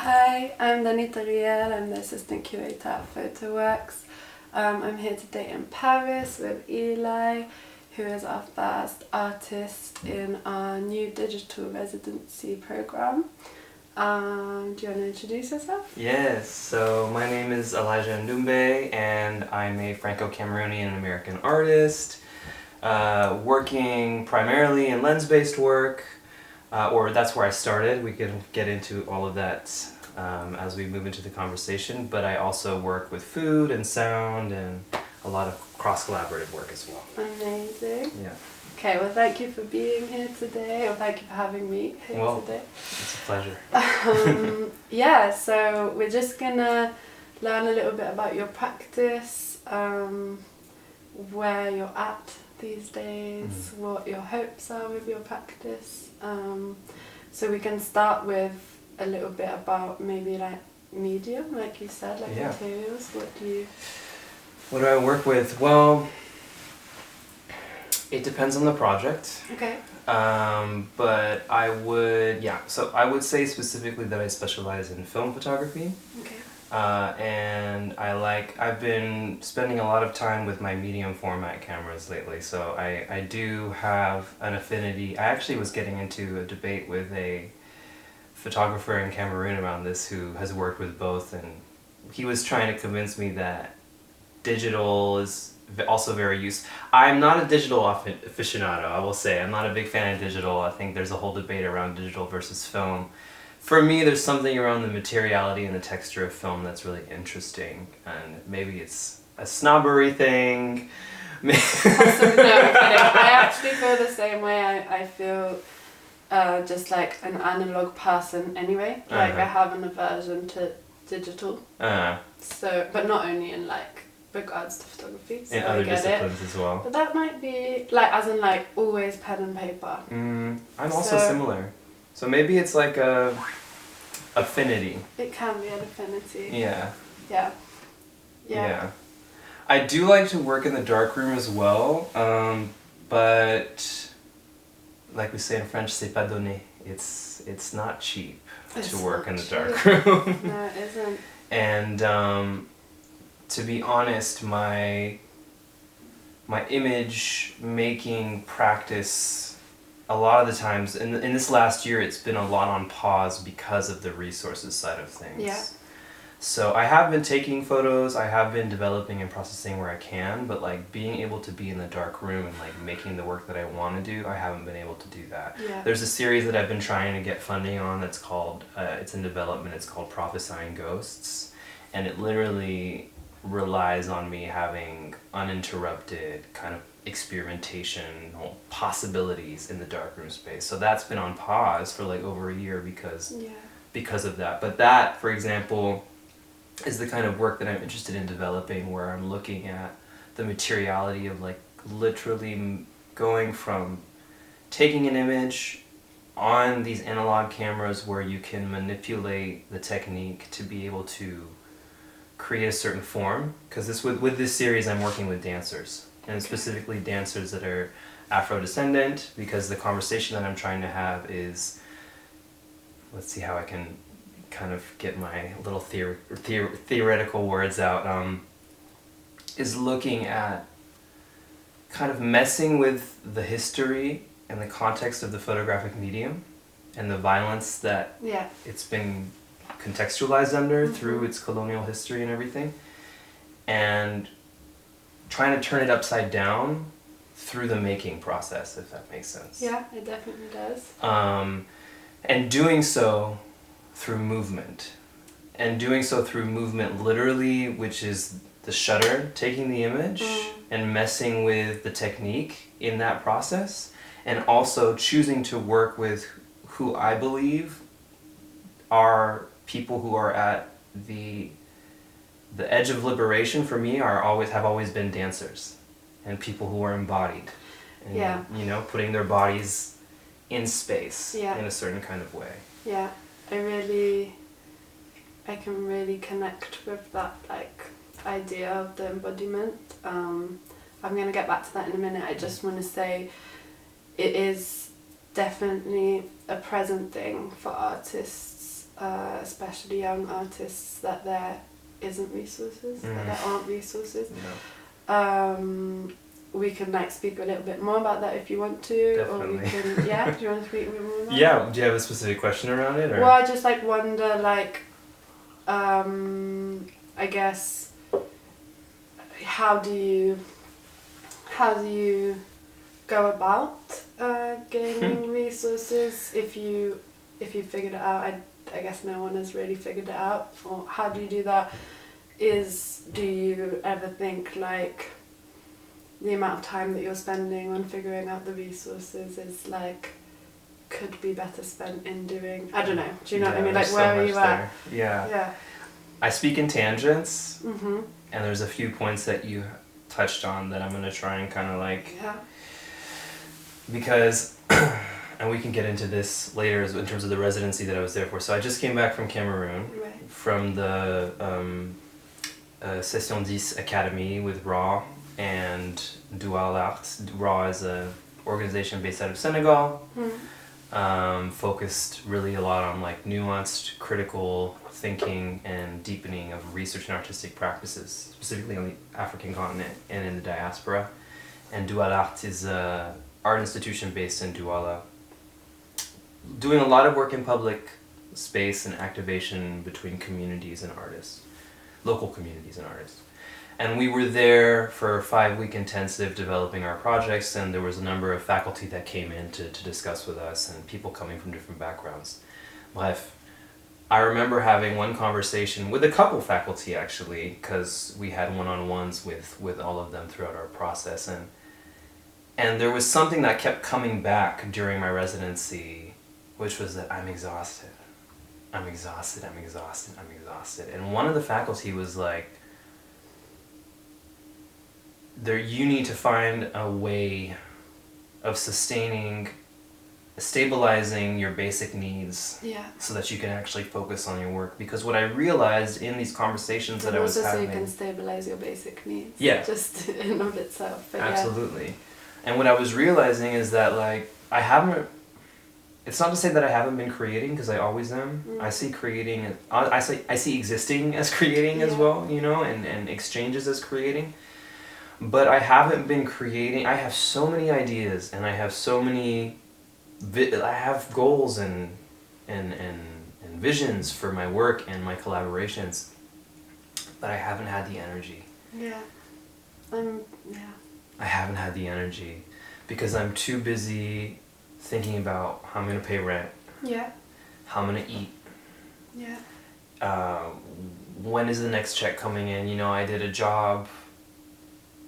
Hi, I'm Danit Ariel. I'm the Assistant Curator at Photoworks. I'm here today in Paris with Eli, who is our first artist in our new Digital Residency program. Do you want to introduce yourself? Yes, so my name is Elijah Ndoumbe and I'm a Franco-Cameroonian American artist, working primarily in lens-based work, or that's where I started. We can get into all of that as we move into the conversation, but I also work with food and sound and a lot of cross-collaborative work as well. Amazing. Yeah. Okay, well thank you for being here today, or thank you for having me here today. It's a pleasure. Yeah, so we're just gonna learn a little bit about your practice, where you're at these days, what your hopes are with your practice. So we can start with a little bit about maybe like medium, like you said, like materials. What do I work with? Well, it depends on the project. Okay. But I would say specifically that I specialize in film photography. Okay. And I've been spending a lot of time with my medium format cameras lately, so I do have an affinity. I actually was getting into a debate with a photographer in Cameroon around this who has worked with both, and he was trying to convince me that digital is also very useful. I'm not a digital aficionado, I will say. I'm not a big fan of digital. I think there's a whole debate around digital versus film. For me, there's something around the materiality and the texture of film that's really interesting, and maybe it's a snobbery thing. Possibly, no, I'm kidding. I actually feel the same way. I feel just like an analog person anyway. Like I have an aversion to digital. So, but not only in like regards to photography, so in other disciplines as well. But that might be like, as in like always pen and paper. I'm also similar. So maybe it's like a affinity. It can be an affinity. Yeah. Yeah. Yeah. I do like to work in the darkroom as well, but like we say in French, c'est pas donné. It's not cheap to work in the darkroom. No, it isn't. And to be honest, my image making practice, a lot of the times, in this last year, it's been a lot on pause because of the resources side of things. Yeah. So I have been taking photos, I have been developing and processing where I can, but like being able to be in the dark room and like making the work that I want to do, I haven't been able to do that. Yeah. There's a series that I've been trying to get funding on that's called, it's in development, it's called Prophesying Ghosts, and it literally relies on me having uninterrupted kind of experimentation, possibilities in the darkroom space. So that's been on pause for like over a year because of that. But that, for example, is the kind of work that I'm interested in developing, where I'm looking at the materiality of like literally going from taking an image on these analog cameras where you can manipulate the technique to be able to create a certain form, because with this series I'm working with dancers, and specifically dancers that are Afro-descendant, because the conversation that I'm trying to have is, let's see how I can kind of get my little theoretical words out, is looking at kind of messing with the history and the context of the photographic medium and the violence that it's been contextualized under through its colonial history and everything, and trying to turn it upside down through the making process, if that makes sense. Yeah, it definitely does. And doing so through movement. And doing so through movement literally, which is the shutter taking the image and messing with the technique in that process, and also choosing to work with who I believe are people who are at the edge of liberation for me, have always been dancers and people who are embodied and putting their bodies in space in a certain kind of way. Yeah, I can really connect with that like idea of the embodiment. I'm going to get back to that in a minute. I just want to say it is definitely a present thing for artists especially young artists, that there isn't resources, that there aren't resources. We can like speak a little bit more about that if you want to. Definitely. Or we can, do you want to speak a bit more about Yeah, do you have a specific question around it? Or? Well, I just like wonder, like, I guess, how do you go about gaining resources if you figured it out? I guess no one has really figured it out. Or how do you do that? Do you ever think like the amount of time that you're spending on figuring out the resources is like could be better spent in doing, I don't know, do you know what I mean? Like, where are you at? Yeah. I speak in tangents, Mm-hmm. and there's a few points that you touched on that I'm going to try and kind of like, because, and we can get into this later in terms of the residency that I was there for. So I just came back from Cameroon, from the Session 10 Academy with Raw and Dual Arts. Raw is a organization based out of Senegal, focused really a lot on like nuanced, critical thinking and deepening of research and artistic practices, specifically on the African continent and in the diaspora. And Dual Arts is an art institution based in Douala, doing a lot of work in public space and activation between communities and artists, local communities and artists. And we were there for a 5-week intensive developing our projects, and there was a number of faculty that came in to discuss with us, and people coming from different backgrounds. Bref, I remember having one conversation with a couple faculty actually, because we had one-on-ones with all of them throughout our process, and there was something that kept coming back during my residency, which was that I'm exhausted. I'm exhausted. And one of the faculty was like, you need to find a way of stabilizing your basic needs, so that you can actually focus on your work. Because what I realized in these conversations that I was having... so you can stabilize your basic needs. Yeah. Just in and of itself. But absolutely. Yeah. And what I was realizing is that like, it's not to say that I haven't been creating, because I always am. I see creating, I see existing as creating as well, you know, and exchanges as creating. But I haven't been creating. I have so many ideas, and I have so many, I have goals and visions for my work and my collaborations, but I haven't had the energy. I haven't had the energy because I'm too busy thinking about how I'm going to pay rent. How I'm going to eat. When is the next check coming in? You know, I did a job,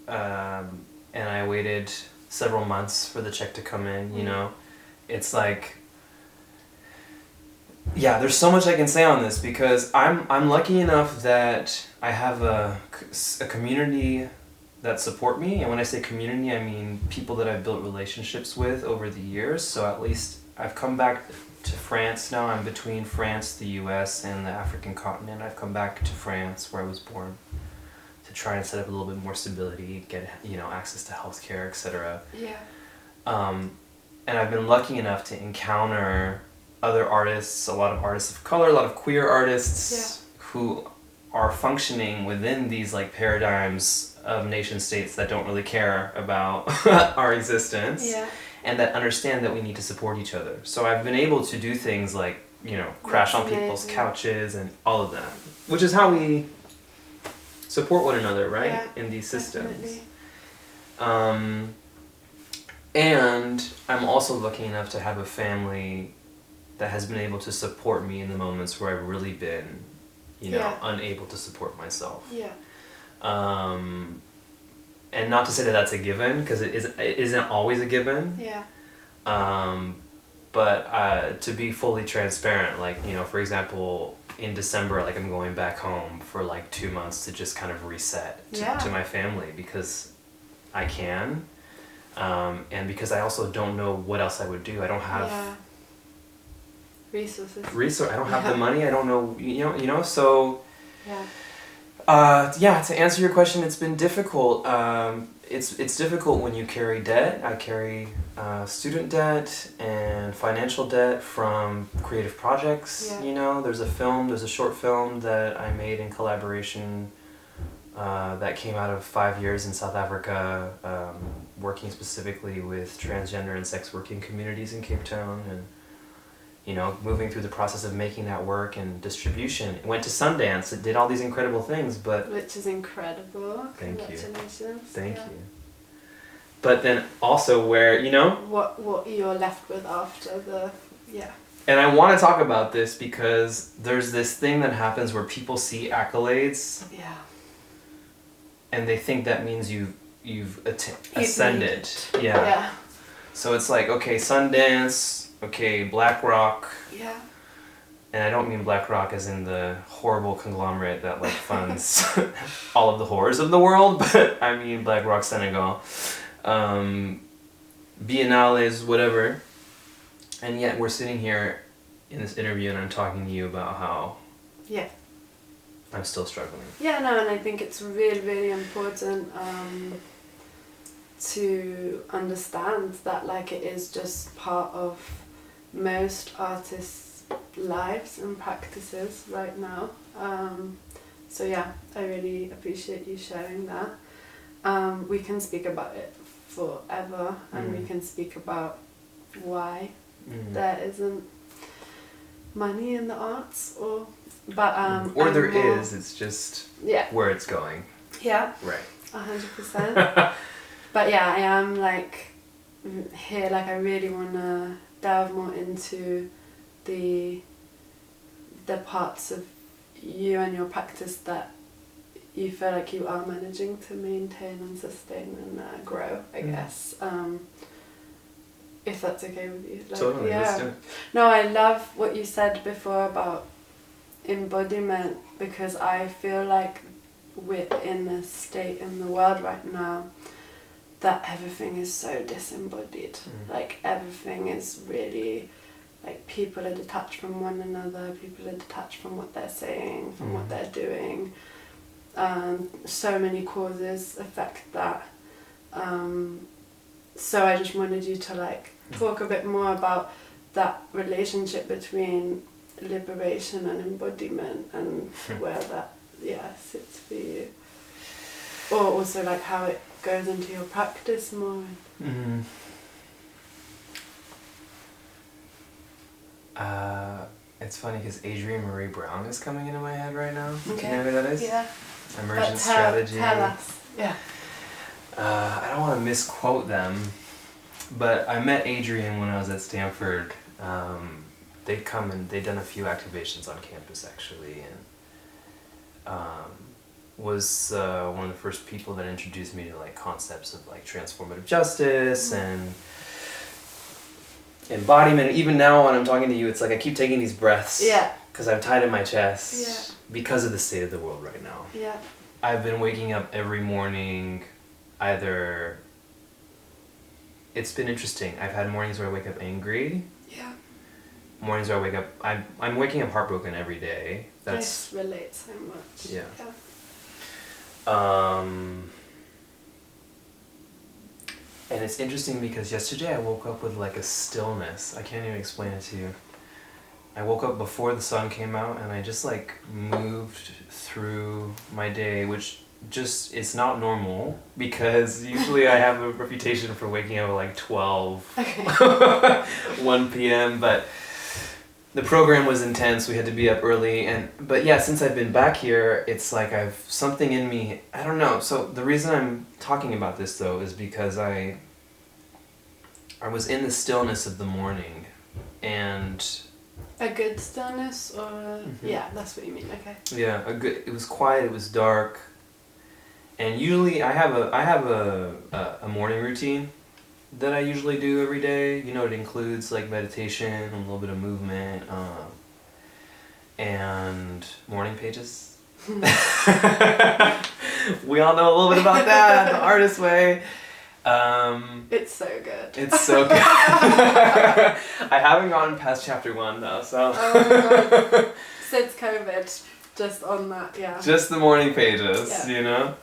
and I waited several months for the check to come in, you know? It's like, yeah, there's so much I can say on this, because I'm lucky enough that I have a community that support me. And when I say community, I mean people that I've built relationships with over the years. So at least I've come back to France now. I'm between France, the US, and the African continent. I've come back to France, where I was born, to try and set up a little bit more stability, get, you know, access to healthcare, etc. And I've been lucky enough to encounter other artists, a lot of artists of color, a lot of queer artists who are functioning within these like paradigms of nation states that don't really care about our existence, and that understand that we need to support each other. So I've been able to do things like, you know, crash on people's couches and all of that, which is how we support one another, right? In these systems. And I'm also lucky enough to have a family that has been able to support me in the moments where I've really been, you know, unable to support myself. And not to say that that's a given, because it isn't always a given. But to be fully transparent, like, you know, for example, in December, like, I'm going back home for like 2 months to just kind of reset to my family, because I can, and because I also don't know what else I would do. I don't have resources. I don't have the money. I don't know, you know, so Yeah, to answer your question, it's been difficult. It's difficult when you carry debt. I carry student debt and financial debt from creative projects. Yeah. You know, there's a short film that I made in collaboration that came out of 5 years in South Africa, working specifically with transgender and sex working communities in Cape Town, and you know, moving through the process of making that work and distribution. It went to Sundance. It did all these incredible things, but... Which is incredible. Thank you. Congratulations. Thank you. But then also where, you know... What you're left with after the... Yeah. And I want to talk about this because there's this thing that happens where people see accolades. Yeah. And they think that means you've ascended. Yeah. So it's like, okay, Sundance... Okay, BlackRock. Yeah. And I don't mean BlackRock as in the horrible conglomerate that like funds all of the horrors of the world, but I mean BlackRock Senegal, Biennales, whatever. And yet we're sitting here in this interview and I'm talking to you about how I'm still struggling. Yeah, no, and I think it's really, really important to understand that like it is just part of most artists' lives and practices right now. So yeah, I really appreciate you sharing that. We can speak about it forever, and we can speak about why there isn't money in the arts, or there is. It's just where it's going. Yeah. Right. 100%. But yeah, I am like here. Like I really wanna delve more into the parts of you and your practice that you feel like you are managing to maintain and sustain and grow, I guess. If that's okay with you. Like, totally. Let's do it. No, I love what you said before about embodiment, because I feel like we're in a state in the world right now that everything is so disembodied. Like everything is really, like people are detached from one another, people are detached from what they're saying, from what they're doing. So many causes affect that. So I just wanted you to like talk a bit more about that relationship between liberation and embodiment and where that sits for you. Or also like how it goes into your practice more. It's funny because Adrienne Marie Brown is coming into my head right now. Okay. Do you know who that is? Yeah. Emergent strategy. Tell us. Yeah. I don't want to misquote them, but I met Adrienne when I was at Stanford. They'd come and they'd done a few activations on campus actually, and was one of the first people that introduced me to like concepts of like transformative justice and embodiment. Even now when I'm talking to you, it's like I keep taking these breaths because I'm tied in my chest because of the state of the world right now. Yeah. I've been waking up every morning either... It's been interesting. I've had mornings where I wake up angry. Yeah. Mornings where I wake up... I'm waking up heartbroken every day. That's... I relate so much. Yeah. And it's interesting because yesterday I woke up with like a stillness. I can't even explain it to you. I woke up before the sun came out and I just like moved through my day, which just, it's not normal because usually I have a reputation for waking up at like 12, 1 p.m. But the program was intense. We had to be up early. But yeah, since I've been back here, it's like I've something in me. I don't know. So the reason I'm talking about this though is because I was in the stillness of the morning and... A good stillness or... Yeah, that's what you mean. Okay. Yeah, it was quiet, it was dark. And usually I have a morning routine that I usually do every day. You know, it includes like meditation and a little bit of movement, and morning pages. We all know a little bit about that, the artist way. It's so good. It's so good. I haven't gone past chapter 1 though, so. Oh my god. Since COVID, just on that, yeah. Just the morning pages, Yeah. you know?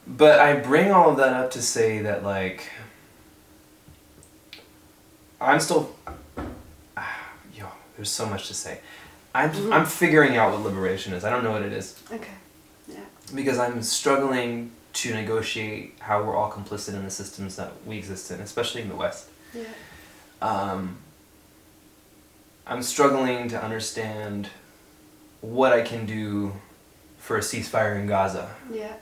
But I bring all of that up to say that, like, I'm still... there's so much to say. I'm figuring out what liberation is. I don't know what it is. Okay, yeah. Because I'm struggling to negotiate how we're all complicit in the systems that we exist in, especially in the West. Yeah. I'm struggling to understand what I can do for a ceasefire in Gaza. Yeah.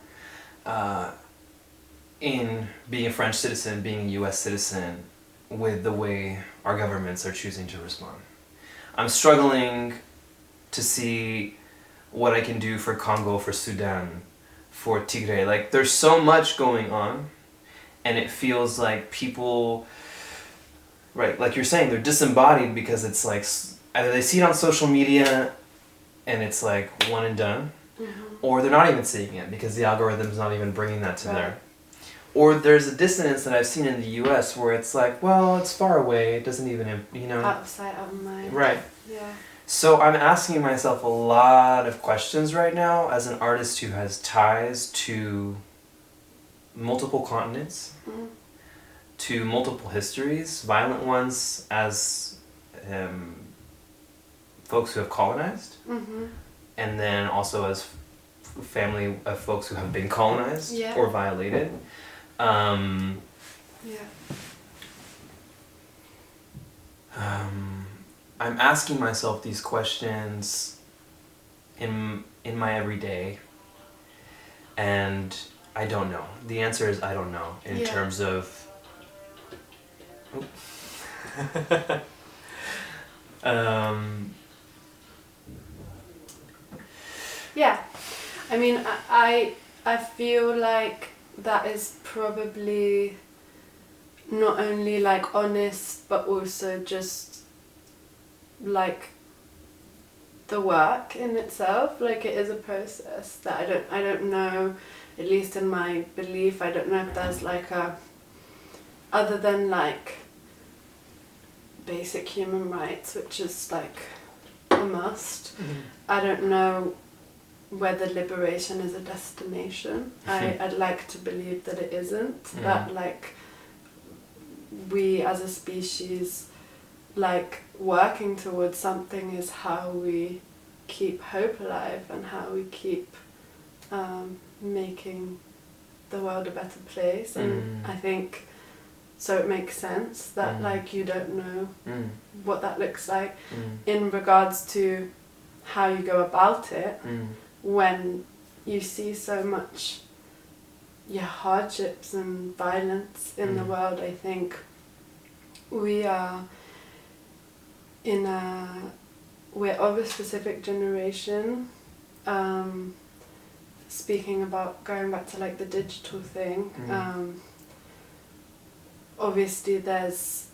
In being a French citizen, being a US citizen, with the way our governments are choosing to respond. I'm struggling to see what I can do for Congo, for Sudan, for Tigray. Like, there's so much going on, and it feels like people, right, like you're saying, they're disembodied because it's like, either they see it on social media and it's like one and done, or they're not even seeing it because the algorithm's not even bringing that to there. Or there's a dissonance that I've seen in the US where it's like, well, it's far away, it doesn't even, you know. Out of sight, out of mind. Right. Yeah. So I'm asking myself a lot of questions right now as an artist who has ties to multiple continents, to multiple histories, violent ones as folks who have colonized, and then also as family of folks who have been colonized or violated. I'm asking myself these questions in my everyday, and I don't know. The answer is I don't know in terms of yeah, I mean, I feel like that is probably not only like honest, but also just like the work in itself. Like, it is a process that I don't know, at least in my belief, I don't know if there's like a, other than like basic human rights, which is like a must, I don't know whether liberation is a destination. I'd like to believe that it isn't, that like we as a species, like, working towards something is how we keep hope alive and how we keep making the world a better place. And I think so it makes sense that like you don't know what that looks like in regards to how you go about it when you see so much hardships and violence in the world. I think we are we're of a specific generation, speaking about going back to like the digital thing, obviously there's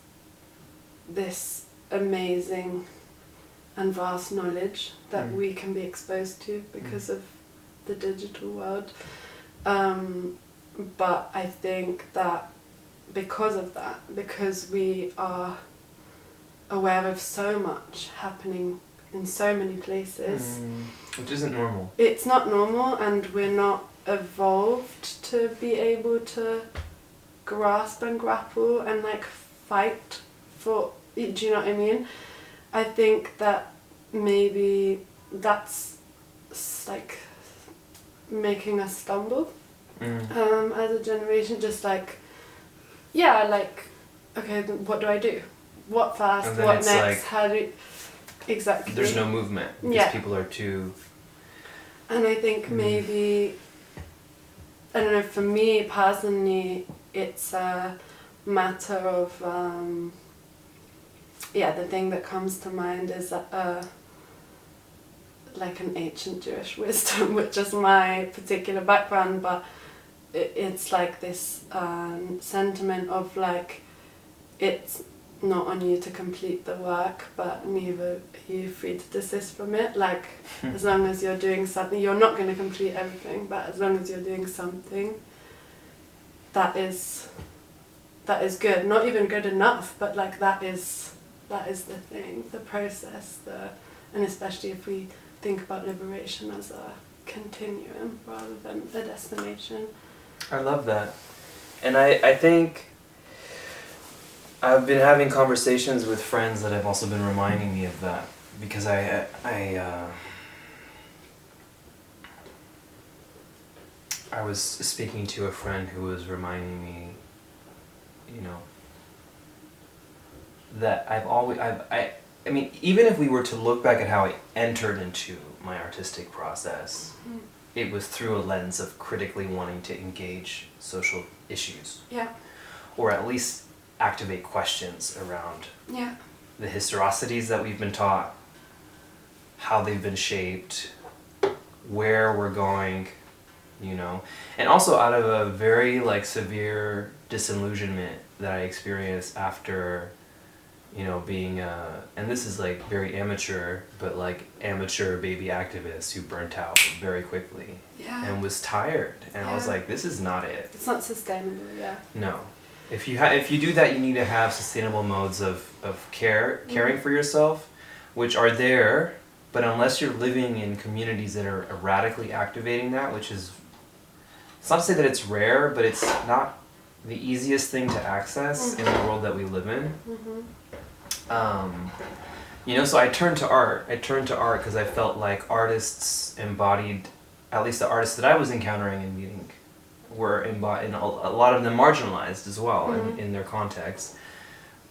this amazing and vast knowledge that we can be exposed to because of the digital world, but I think that because of that, because we are aware of so much happening in so many places, which isn't normal. It's not normal, and we're not evolved to be able to grasp and grapple and like fight for, do you know what I mean? I think that maybe that's like making us stumble as a generation, just like, like, okay, what do I do? What first? What next? Like, how do exactly? There's no movement because people are too. And I think maybe, I don't know, for me personally, it's a matter of the thing that comes to mind is like an ancient Jewish wisdom, which is my particular background, but it's like this sentiment of like, it's not on you to complete the work, but neither are you free to desist from it. Like, as long as you're doing something, you're not going to complete everything, but as long as you're doing something, that is good. Not even good enough, but like that is the thing, the process, and especially if we think about liberation as a continuum rather than a destination. I love that. And I think I've been having conversations with friends that have also been reminding me of that, because I was speaking to a friend who was reminding me, you know, that I mean, even if we were to look back at how I entered into my artistic process, it was through a lens of critically wanting to engage social issues. Yeah. Or at least activate questions around Yeah. the historicities that we've been taught, how they've been shaped, where we're going, you know. And also out of a very like severe disillusionment that I experienced after, you know, being and this is like very amateur, but like amateur baby activist who burnt out very quickly. Yeah. And was tired, and I was like, this is not it. It's not sustainable. Yeah. No. If you do that, you need to have sustainable modes of caring for yourself, which are there, but unless you're living in communities that are radically activating that, which is, it's not to say that it's rare, but it's not the easiest thing to access in the world that we live in. You know, so I turned to art because I felt like artists embodied, at least the artists that I was encountering and meeting, were embodying, a lot of them marginalized as well in their context,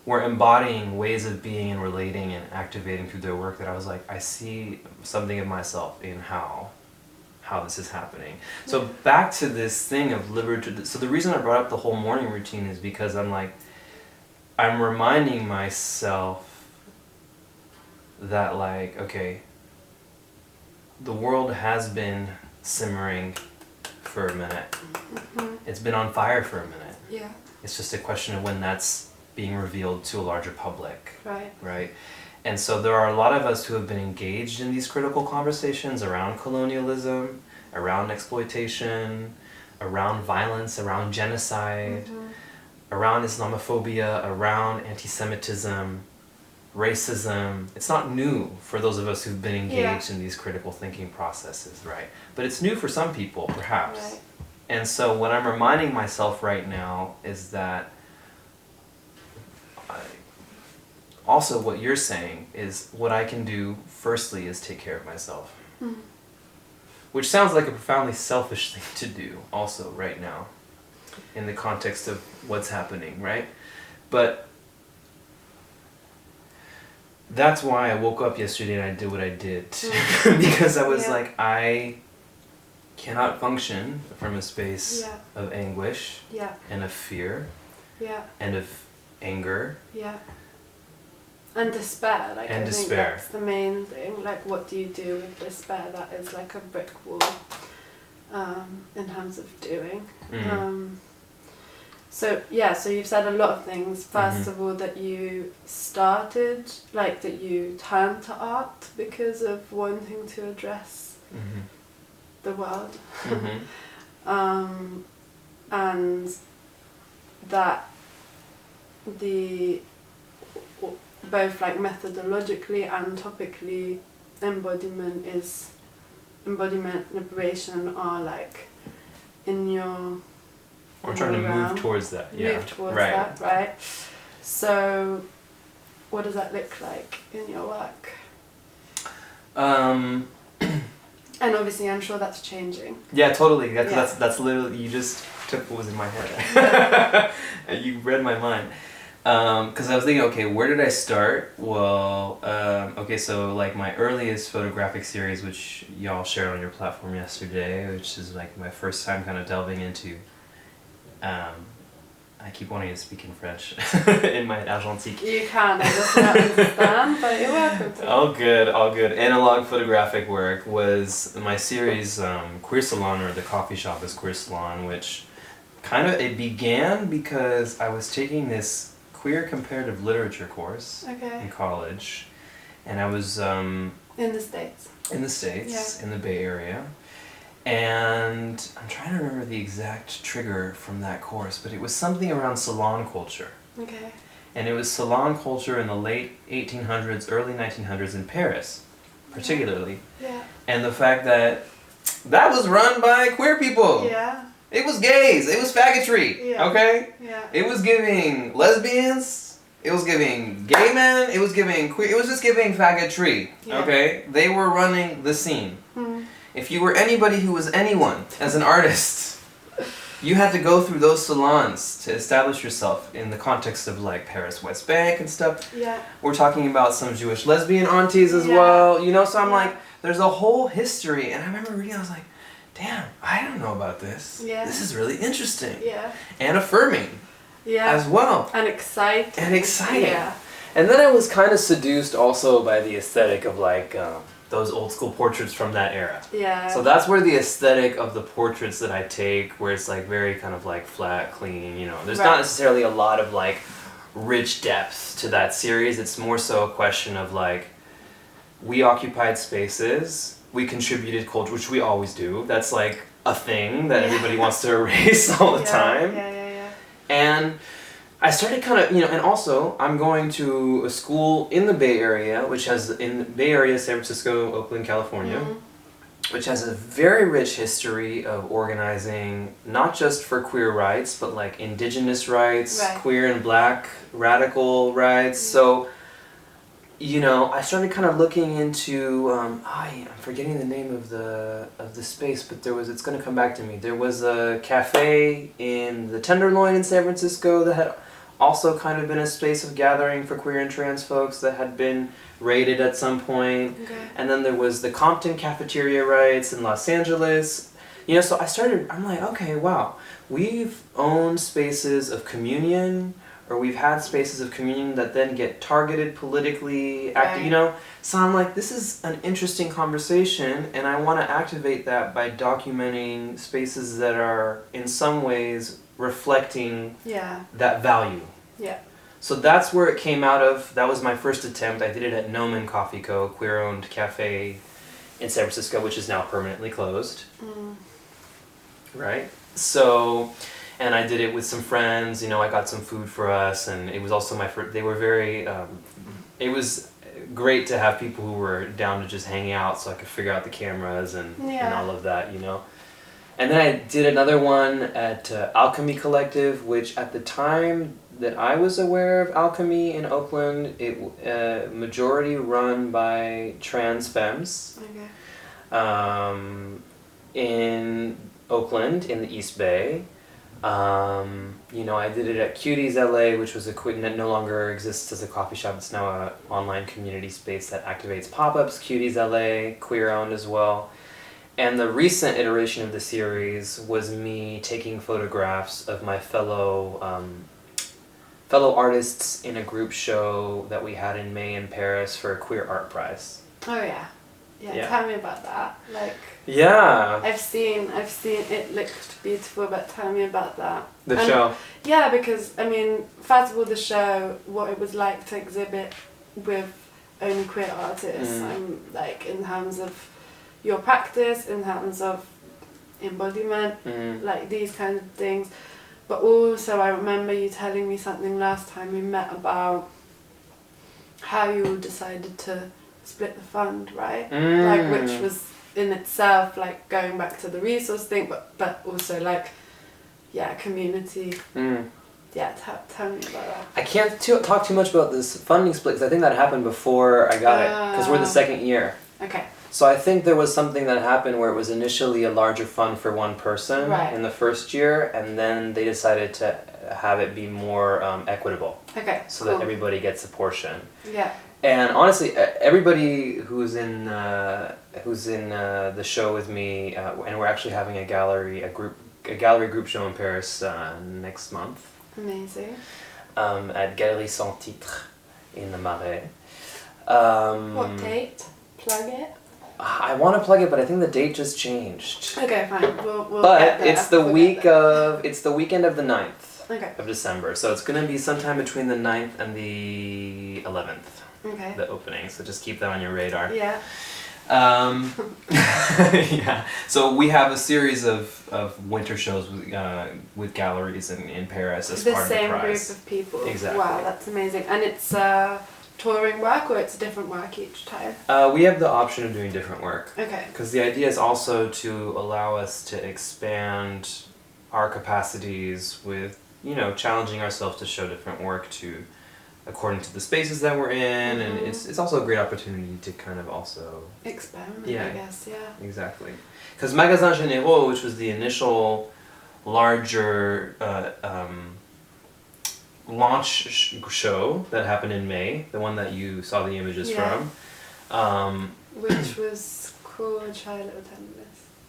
were embodying ways of being and relating and activating through their work that I was like, I see something of myself in how this is happening. So back to this thing of liberty. So the reason I brought up the whole morning routine is because I'm like, I'm reminding myself that like, okay, the world has been simmering for a minute. It's been on fire for a minute. Yeah. It's just a question of when that's being revealed to a larger public. Right. Right? And so there are a lot of us who have been engaged in these critical conversations around colonialism, around exploitation, around violence, around genocide, around Islamophobia, around anti-Semitism, racism. It's not new for those of us who've been engaged in these critical thinking processes, right? But it's new for some people, perhaps. Right. And so what I'm reminding myself right now is that also what you're saying is what I can do firstly is take care of myself. Which sounds like a profoundly selfish thing to do also right now in the context of what's happening, right? But that's why I woke up yesterday and I did what I did. Because I was like, I cannot function from a space of anguish and of fear and of anger. And despair, like and I despair. think that's the main thing. Like, what do you do with despair? That is like a brick wall in terms of doing. So you've said a lot of things. First of all, that you started, like that you turned to art because of wanting to address the world, and that the both like methodologically and topically embodiment, liberation are like in your I'm trying to move towards that. Move towards that, right? So what does that look like in your work? And obviously I'm sure that's changing. Yeah, totally. That's literally, you just took what was in my head. You read my mind. Because I was thinking, okay, where did I start? Well, okay, so like my earliest photographic series, which y'all shared on your platform yesterday, which is like my first time kind of delving into, I keep wanting to speak in French in my Argentique. You can, I just don't understand, but you're welcome to. All good. Analog photographic work was my series, Queer Salon, or The Coffee Shop is Queer Salon, which it began because I was taking this queer comparative literature course in college, and I was in the States, in the Bay Area, and I'm trying to remember the exact trigger from that course, but it was something around salon culture. And it was salon culture in the late 1800s, early 1900s in Paris, particularly. and the fact that was run by queer people. Yeah. It was gays. It was faggotry. Yeah. Okay? Yeah. It was giving lesbians. It was giving gay men. It was giving queer. It was just giving faggotry. Yeah. Okay? They were running the scene. Mm. If you were anybody who was anyone as an artist, you had to go through those salons to establish yourself in the context of like Paris, West Bank and stuff. Yeah. We're talking about some Jewish lesbian aunties as Yeah. well. You know, so I'm Yeah. like, there's a whole history. And I remember reading, I was like, damn, I don't know about this. Yeah. This is really interesting. Yeah. And affirming Yeah. as well. And exciting. And exciting. Yeah. And then I was kind of seduced also by the aesthetic of like those old school portraits from that era. Yeah. So that's where the aesthetic of the portraits that I take, where it's like very kind of like flat, clean, you know. There's Right. not necessarily a lot of like rich depth to that series. It's more so a question of like, we occupied spaces, we contributed culture, which we always do. That's like a thing that everybody wants to erase all the time. Yeah. And I started kind of, you know, and also I'm going to a school in the Bay Area, which has, in the Bay Area, San Francisco, Oakland, California, which has a very rich history of organizing, not just for queer rights, but like indigenous rights, Right. queer and black radical rights. So, you know, I started kind of looking into, I'm forgetting the name of the space, but it's going to come back to me. There was a cafe in the Tenderloin in San Francisco that had also kind of been a space of gathering for queer and trans folks that had been raided at some point. Okay. And then there was the Compton Cafeteria Rights in Los Angeles. You know, so I'm like, okay, wow. We've owned spaces of communion, or we've had spaces of communion that then get targeted politically, Right. you know? So I'm like, this is an interesting conversation, and I want to activate that by documenting spaces that are in some ways reflecting Yeah. that value. Yeah. So that's where it came out of. That was my first attempt. I did it at Nomen Coffee Co., queer-owned cafe in San Francisco, which is now permanently closed. Right? So, and I did it with some friends. You know, I got some food for us, and it was also my first. They were very. It was great to have people who were down to just hang out, so I could figure out the cameras and all of that. You know. And then I did another one at Alchemy Collective, which at the time that I was aware of Alchemy in Oakland, it majority run by trans femmes. Okay. In Oakland, in the East Bay. You know, I did it at Cuties LA, which was that no longer exists as a coffee shop. It's now an online community space that activates pop-ups. Cuties LA, queer-owned as well. And the recent iteration of the series was me taking photographs of my fellow artists in a group show that we had in May in Paris for a Queer Art Prize. Oh yeah. Yeah. Tell me about that. Like. Yeah. I've seen it looked beautiful, but tell me about that. The show. Yeah, because I mean, first of all, the show, what it was like to exhibit with only queer artists. Like in terms of your practice, in terms of embodiment, like these kinds of things. But also I remember you telling me something last time we met about how you decided to split the fund, right? Like, which was in itself like going back to the resource thing, but also like, yeah, community. Yeah, tell me about that. I can't talk too much about this funding split because I think that happened before I got it, because we're the second year. Okay. So I think there was something that happened where it was initially a larger fund for one person in the first year, and then they decided to have it be more equitable. Okay. So that everybody gets a portion. Yeah. And honestly, everybody who's in the show with me, and we're actually having a gallery group show in Paris next month. Amazing. At Galerie Sans Titre in the Marais. What date? Plug it. I want to plug it, but I think the date just changed. Okay, fine. We'll but get there. it's the weekend of the 9th of December. So it's going to be sometime between the 9th and the 11th. Okay. The opening. So just keep that on your radar. Yeah. Yeah. So we have a series of winter shows with galleries in Paris as part of the prize. The same group of people. Exactly. Wow, that's amazing. And it's touring work, or it's different work each time? We have the option of doing different work. Okay. Because the idea is also to allow us to expand our capacities with, challenging ourselves to show different work according to the spaces that we're in, and it's also a great opportunity to kind of also experiment, I guess, exactly. Because Magasins Généraux, which was the initial larger launch show that happened in May, the one that you saw the images from, which was called Try a Little Tenderness.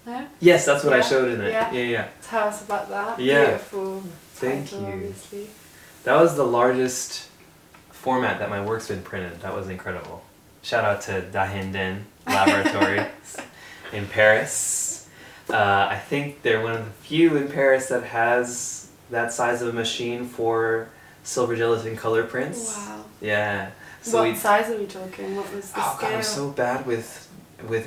No? Yes, that's what I showed in it. Yeah. Tell us about that. Yeah. Beautiful. Thank title, you. Obviously. That was the largest format that my work's been printed. That was incredible. Shout out to Dahinden Laboratory in Paris. I think they're one of the few in Paris that has that size of a machine for silver gelatin color prints. Wow. Yeah. So what size are we talking? What was the scale? God, I'm so bad with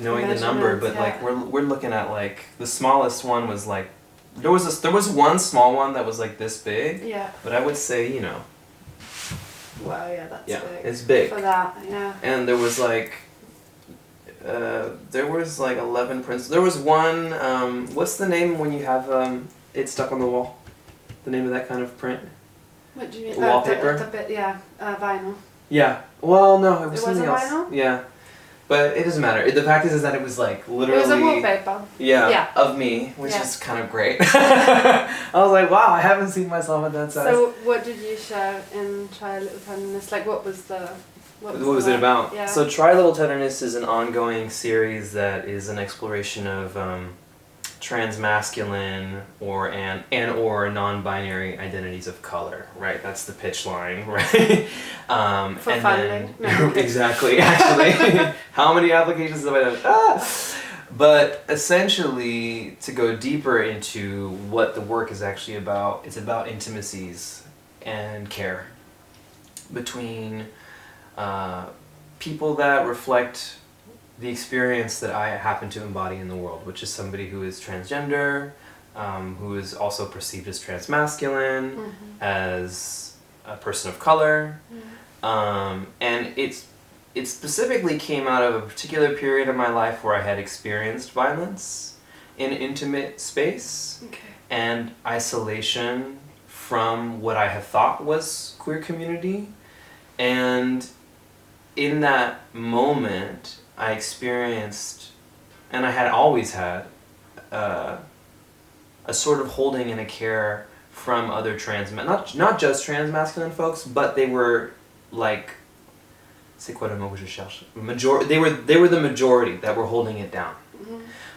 knowing the number, but like we're looking at like the smallest one was like there was one small one that was like this big. Yeah. But I would say, Wow, yeah, that's big. It's big. For that, yeah. And there was like 11 prints. There was one, what's the name when you have it stuck on the wall? The name of that kind of print? What do you mean? Wallpaper? Vinyl. Yeah. Well, no, it was something else. Vinyl? Yeah. But it doesn't matter. The fact is that it was like literally... It was a wallpaper. Yeah, of me, which is kind of great. I was like, wow, I haven't seen myself at that size. So what did you show in Try a Little Tenderness? Like what was it about? Yeah. So Try a Little Tenderness is an ongoing series that is an exploration of transmasculine or non-binary identities of color, right? That's the pitch line, right? For funding. Exactly, actually. How many applications have I done? But essentially, to go deeper into what the work is actually about, it's about intimacies and care between people that reflect the experience that I happen to embody in the world, which is somebody who is transgender, who is also perceived as transmasculine, as a person of color, and it specifically came out of a particular period of my life where I had experienced violence in intimate space and isolation from what I had thought was queer community, and in that moment I experienced, and I had always had, a sort of holding and a care from other not just transmasculine folks, but they were like, c'est quoi le mot que je cherche? They were the majority that were holding it down,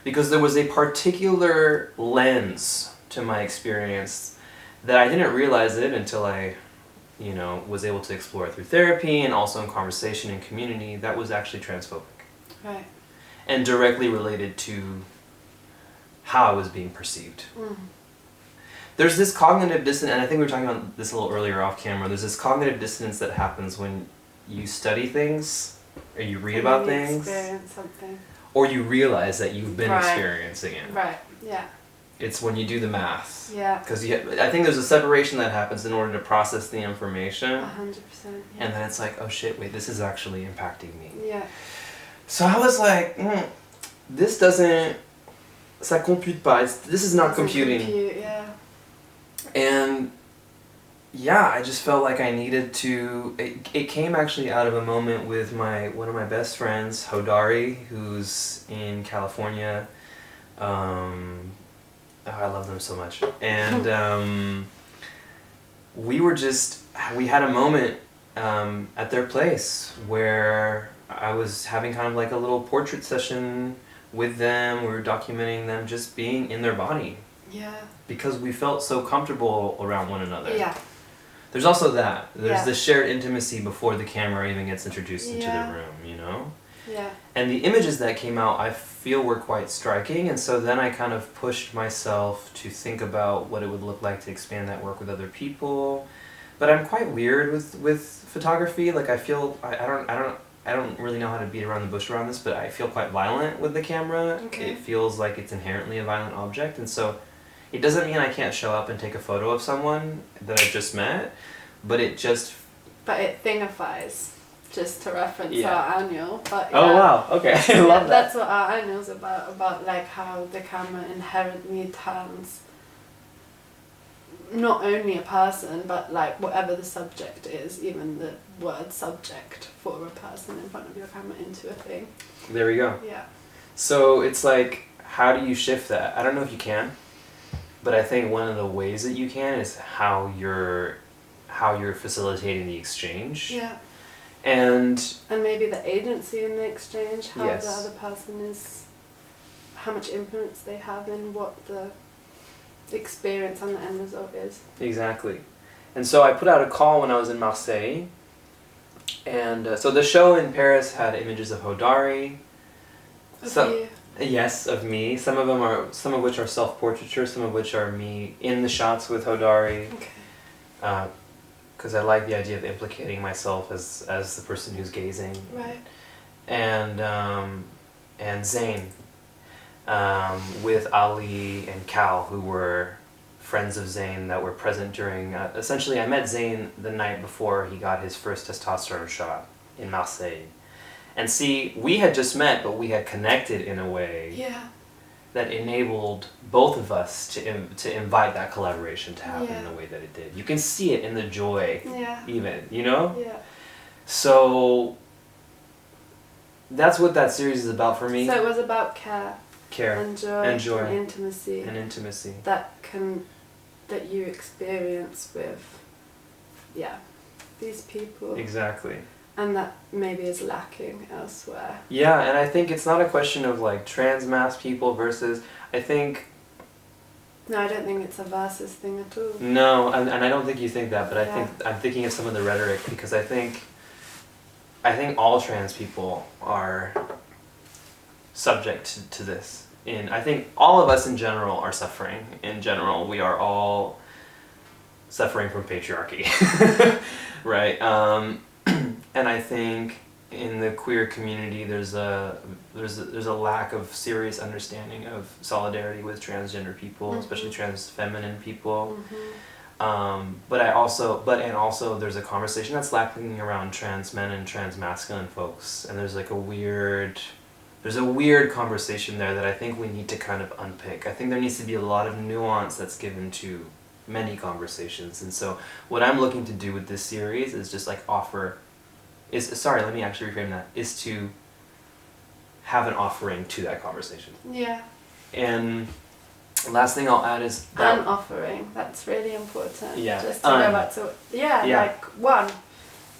because there was a particular lens to my experience that I didn't realize it until I was able to explore it through therapy and also in conversation and community, that was actually transphobic. Right. And directly related to how I was being perceived. There's this cognitive dissonance, and I think we were talking about this a little earlier off camera, there's this cognitive dissonance that happens when you study things, or you read about things, experience something, or you realize that you've been experiencing it. Right, yeah. It's when you do the math. Yeah. Because I think there's a separation that happens in order to process the information. 100%. Yeah. And then it's like, oh shit, wait, this is actually impacting me. Yeah. So I was like, this doesn't, ça compute pas, this is not computing. Yeah. And yeah, I just felt like I needed to, it came actually out of a moment with one of my best friends, Hodari, who's in California. I love them so much. And we had a moment at their place where I was having kind of like a little portrait session with them. We were documenting them just being in their body. Yeah. Because we felt so comfortable around one another. Yeah. There's also that. There's this shared intimacy before the camera even gets introduced into the room, Yeah. And the images that came out, I feel, were quite striking, and so then I kind of pushed myself to think about what it would look like to expand that work with other people. But I'm quite weird with photography. Like I feel I don't really know how to beat around the bush around this, but I feel quite violent with the camera. Okay. It feels like it's inherently a violent object, and so it doesn't mean I can't show up and take a photo of someone that I've just met, but it thingifies just to reference Yeah. our annual. But Oh, yeah. wow. Okay. I Yeah, love that. that's what our annual's about like how the camera inherently turns not only a person, but like whatever the subject is, even the word subject for a person in front of your camera, into a thing. There we go. Yeah. So it's like, how do you shift that? I don't know if you can, but I think one of the ways that you can is how you're facilitating the exchange. Yeah. And maybe the agency in the exchange, how Yes. the other person is, how much influence they have in what the experience and the end result is. Exactly. And so I put out a call when I was in Marseille. And so the show in Paris had images of Hodari. Yes, of me. Some of which are self-portraiture, some of which are me in the shots with Hodari. Okay. Because I like the idea of implicating myself as the person who's gazing. Right. And Zayn, with Ali and Cal, who were friends of Zayn that were present during... essentially, I met Zayn the night before he got his first testosterone shot in Marseille. And see, we had just met, but we had connected in a way that enabled both of us to invite that collaboration to happen in the way that it did. You can see it in the joy, even, you know? Yeah. So that's what that series is about for me. So it was about care and joy. And intimacy. And intimacy. That you experience with, these people. Exactly. And that maybe is lacking elsewhere. Yeah, and I think it's not a question of like trans mass people versus, I think... No, I don't think it's a versus thing at all. No, and I don't think you think that, but I think I'm thinking of some of the rhetoric, because I think all trans people are subject to this. I think all of us in general are suffering. In general, we are all suffering from patriarchy, right? And I think in the queer community, there's a lack of serious understanding of solidarity with transgender people, especially trans feminine people. But also there's a conversation that's lacking around trans men and trans masculine folks, and there's a weird conversation there that I think we need to kind of unpick. I think there needs to be a lot of nuance that's given to many conversations, and so what I'm looking to do with this series is just let me actually reframe that, is to have an offering to that conversation. Yeah. And last thing I'll add is an offering. That's really important. Yeah. Just to go back to like one.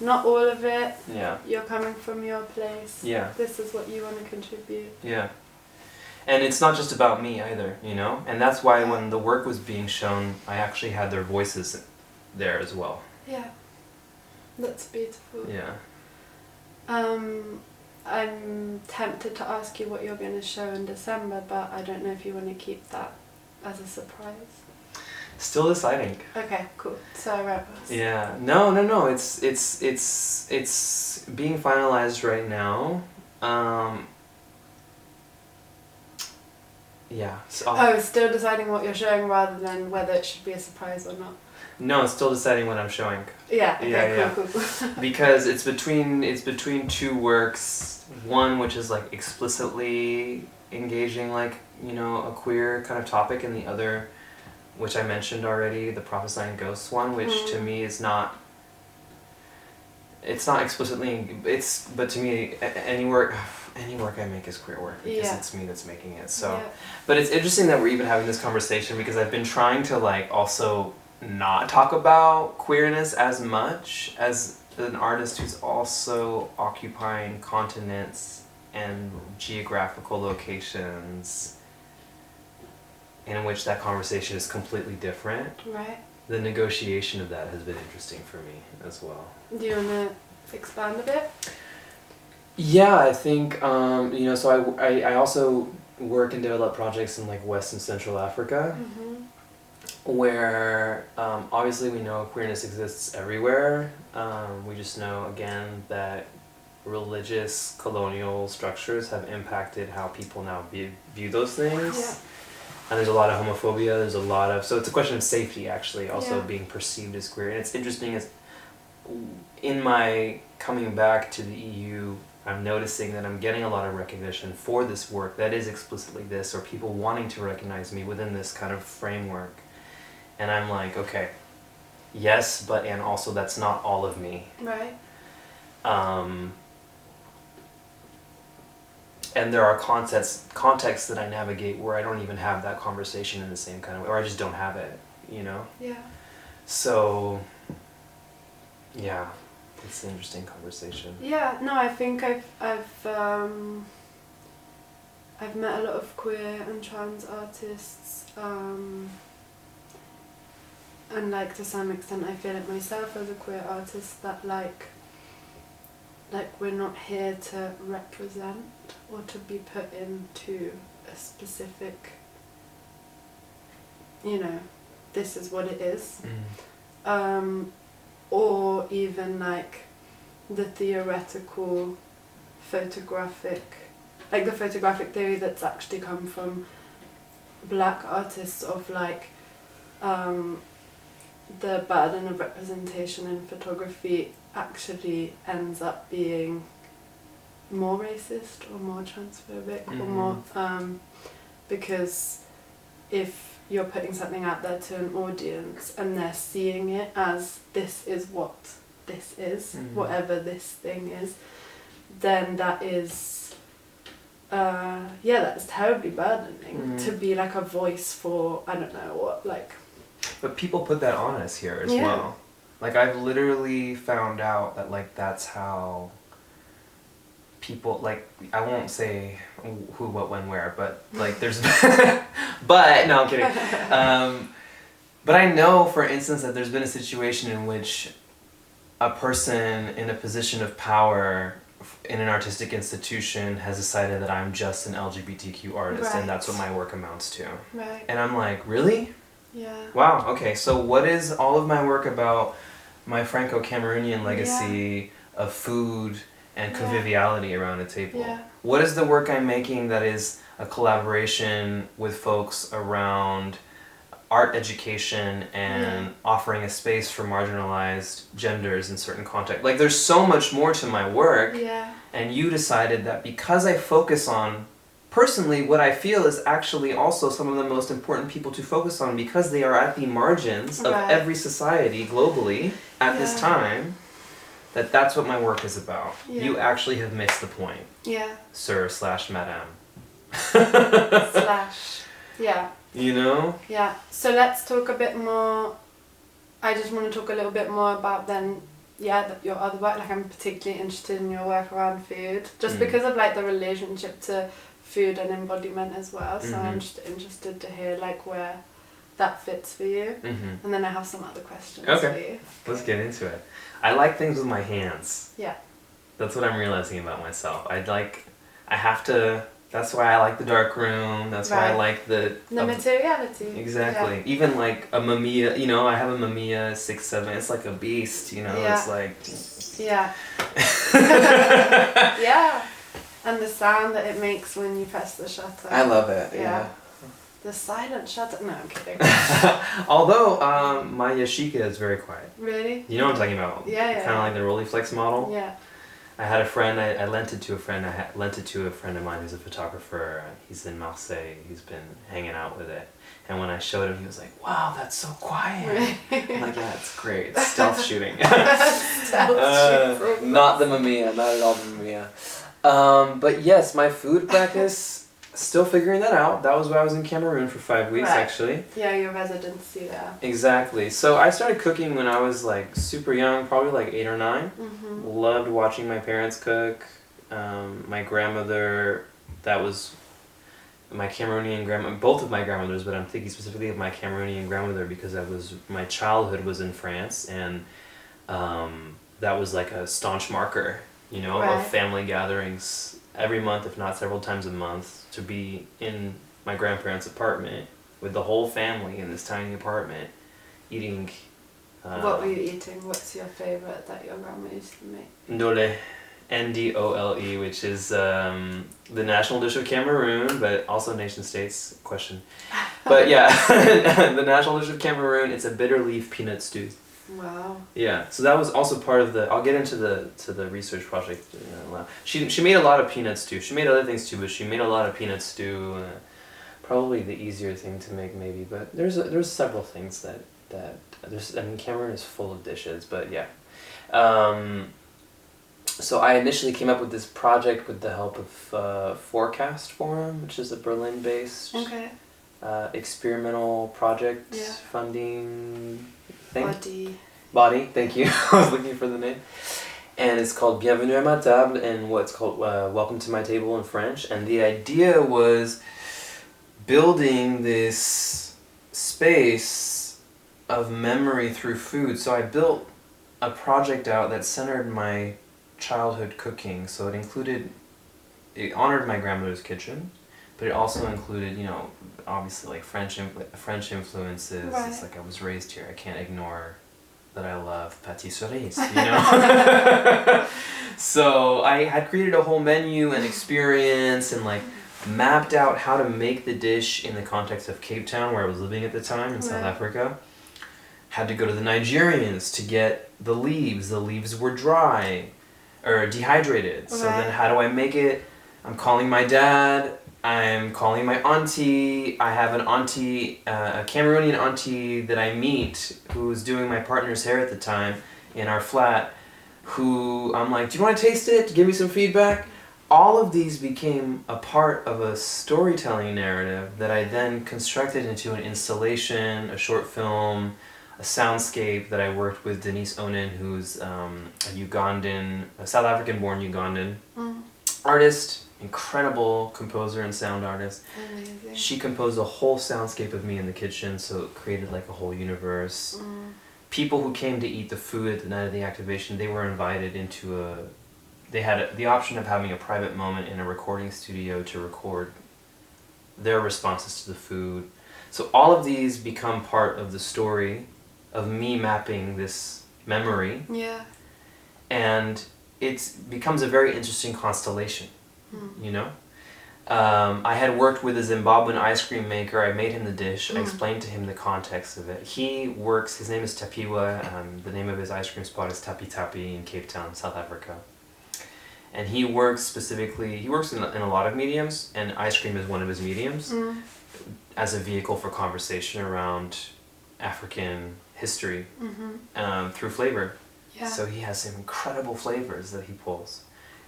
Not all of it. Yeah. You're coming from your place. Yeah. This is what you want to contribute. Yeah. And it's not just about me either, you know? And that's why when the work was being shown, I actually had their voices there as well. Yeah. That's beautiful. Yeah. I'm tempted to ask you what you're going to show in December, but I don't know if you want to keep that as a surprise. Still deciding. Okay, cool. So rebels. Yeah. No. It's being finalized right now. Yeah. So still deciding what you're showing rather than whether it should be a surprise or not. No, it's still deciding what I'm showing. Yeah. Okay. Cool. Because it's between two works. One which is like explicitly engaging a queer kind of topic, and the other, which I mentioned already, the prophesying ghosts one, which to me is not. It's not explicitly. But to me, any work I make is queer work because it's me that's making it. So, but it's interesting that we're even having this conversation, because I've been trying to also not talk about queerness as much as an artist who's also occupying continents and geographical locations in which that conversation is completely different. Right. The negotiation of that has been interesting for me as well. Do you want to expand a bit? Yeah, I think, so I also work and develop projects in West and Central Africa, where obviously we know queerness exists everywhere. We just know, again, that religious colonial structures have impacted how people now view those things. Yeah. And there's a lot of homophobia, so it's a question of safety, actually, also being perceived as queer. And it's interesting, in my coming back to the EU, I'm noticing that I'm getting a lot of recognition for this work that is explicitly this, or people wanting to recognize me within this kind of framework. And I'm like, okay, yes, but and also that's not all of me. Right. And there are contexts that I navigate where I don't even have that conversation in the same kind of way, or I just don't have it, you know? Yeah. So, yeah, it's an interesting conversation. Yeah, no, I think I've met a lot of queer and trans artists, and like to some extent I feel it myself as a queer artist that like we're not here to represent or to be put into a specific, you know, this is what it is. Or even like the theoretical photographic, like the photographic theory that's actually come from black artists of like the burden of representation in photography actually ends up being more racist or more transphobic or more because if you're putting something out there to an audience and they're seeing it as this is what this is, whatever this thing is, then that is that's terribly burdening to be like a voice for, I don't know what, like. But people put that on us here as well. Like I've literally found out that like that's how people, like, I won't say who, what, when, where, but like there's but no, I'm kidding. But I know, for instance, that there's been a situation in which a person in a position of power in an artistic institution has decided that I'm just an LGBTQ artist, and that's what my work amounts to. Right. And I'm like, really? Yeah. Wow, okay, so what is all of my work about my Franco-Cameroonian legacy of food and conviviality around a table? Yeah. What is the work I'm making that is a collaboration with folks around art education and offering a space for marginalized genders in certain contexts? Like, there's so much more to my work, and you decided that because I focus on personally what I feel is actually also some of the most important people to focus on, because they are at the margins of every society globally at this time, that's what my work is about. You actually have missed the point, sir/madam. You know? Yeah, so let's talk a bit more. I just want to talk a little bit more about then, your other work. Like, I'm particularly interested in your work around food, just because of like the relationship to food and embodiment as well. So I'm just interested to hear like where that fits for you. And then I have some other questions for you. Let's get into it. I like things with my hands. Yeah. That's what I'm realizing about myself. That's why I like the dark room. That's why I like the materiality. Exactly. Yeah. Even like a Mamiya, I have a Mamiya 6-7. It's like a beast, It's like... Yeah. And the sound that it makes when you press the shutter. I love it, yeah. The silent shutter. No, I'm kidding. Although, my Yashica is very quiet. Really? You know what I'm talking about? Yeah. Kind of like the Rolleiflex model. Yeah. I had a friend, I lent it to a friend, of mine who's a photographer. He's in Marseille. He's been hanging out with it. And when I showed him, he was like, wow, that's so quiet. I'm like, yeah, it's great. It's stealth shooting. Not the Mamiya, not at all the Mamiya. But yes, my food practice, still figuring that out. That was why I was in Cameroon for 5 weeks, actually. Yeah, your residency there. Exactly. So I started cooking when I was like super young, probably like 8 or 9. Loved watching my parents cook. My grandmother, that was my Cameroonian grandma, both of my grandmothers, but I'm thinking specifically of my Cameroonian grandmother because my childhood was in France, and that was like a staunch marker, of family gatherings every month, if not several times a month, to be in my grandparents' apartment with the whole family in this tiny apartment eating. What were you eating? What's your favorite that your grandma used to make? Ndole, Ndole, which is the national dish of Cameroon, but also nation states question. But yeah, the national dish of Cameroon. It's a bitter leaf peanut stew. Wow. Yeah, so that was also part of the. I'll get into the research project. She made a lot of peanut stew. She made other things too, but she made a lot of peanut stew. Probably the easier thing to make, maybe. But there's several things that there's. I mean, Cameroon is full of dishes, but yeah. So I initially came up with this project with the help of Forecast Forum, which is a Berlin-based experimental project funding thing. Body, thank you. I was looking for the name. And it's called Bienvenue à ma table, and what's called Welcome to my table in French. And the idea was building this space of memory through food. So I built a project out that centered my childhood cooking. So it honored my grandmother's kitchen, but it also included, obviously like French influences. Right. It's like I was raised here. I can't ignore that I love pâtisseries, So I had created a whole menu and experience and like mapped out how to make the dish in the context of Cape Town, where I was living at the time in South Africa. Had to go to the Nigerians to get the leaves. The leaves were dry or dehydrated. So then how do I make it? I'm calling my dad. I'm calling my auntie. I have an auntie, a Cameroonian auntie that I meet who's doing my partner's hair at the time in our flat, who I'm like, do you want to taste it? Give me some feedback. All of these became a part of a storytelling narrative that I then constructed into an installation, a short film, a soundscape that I worked with Denise Onen, who's a South African-born Ugandan artist, incredible composer and sound artist. Amazing. She composed a whole soundscape of me in the kitchen, so it created like a whole universe. People who came to eat the food at the night of the activation, they were invited into they had the option of having a private moment in a recording studio to record their responses to the food. So all of these become part of the story of me mapping this memory. Yeah. And it becomes a very interesting constellation. I had worked with a Zimbabwean ice cream maker. I made him the dish. I explained to him the context of it. His name is Tapiwa. The name of his ice cream spot is Tapi Tapi in Cape Town, South Africa. And he works in a lot of mediums, and ice cream is one of his mediums, as a vehicle for conversation around African history through flavor. Yeah. So he has some incredible flavors that he pulls.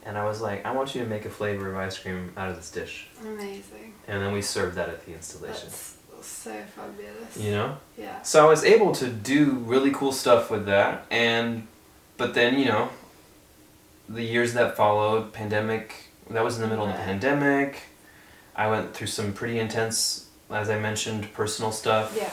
And I was like, I want you to make a flavor of ice cream out of this dish. Amazing. And then we served that at the installation. That's so fabulous. Yeah. So I was able to do really cool stuff with that. But then, the years that followed, pandemic, that was in the middle of the pandemic. I went through some pretty intense, as I mentioned, personal stuff. Yeah.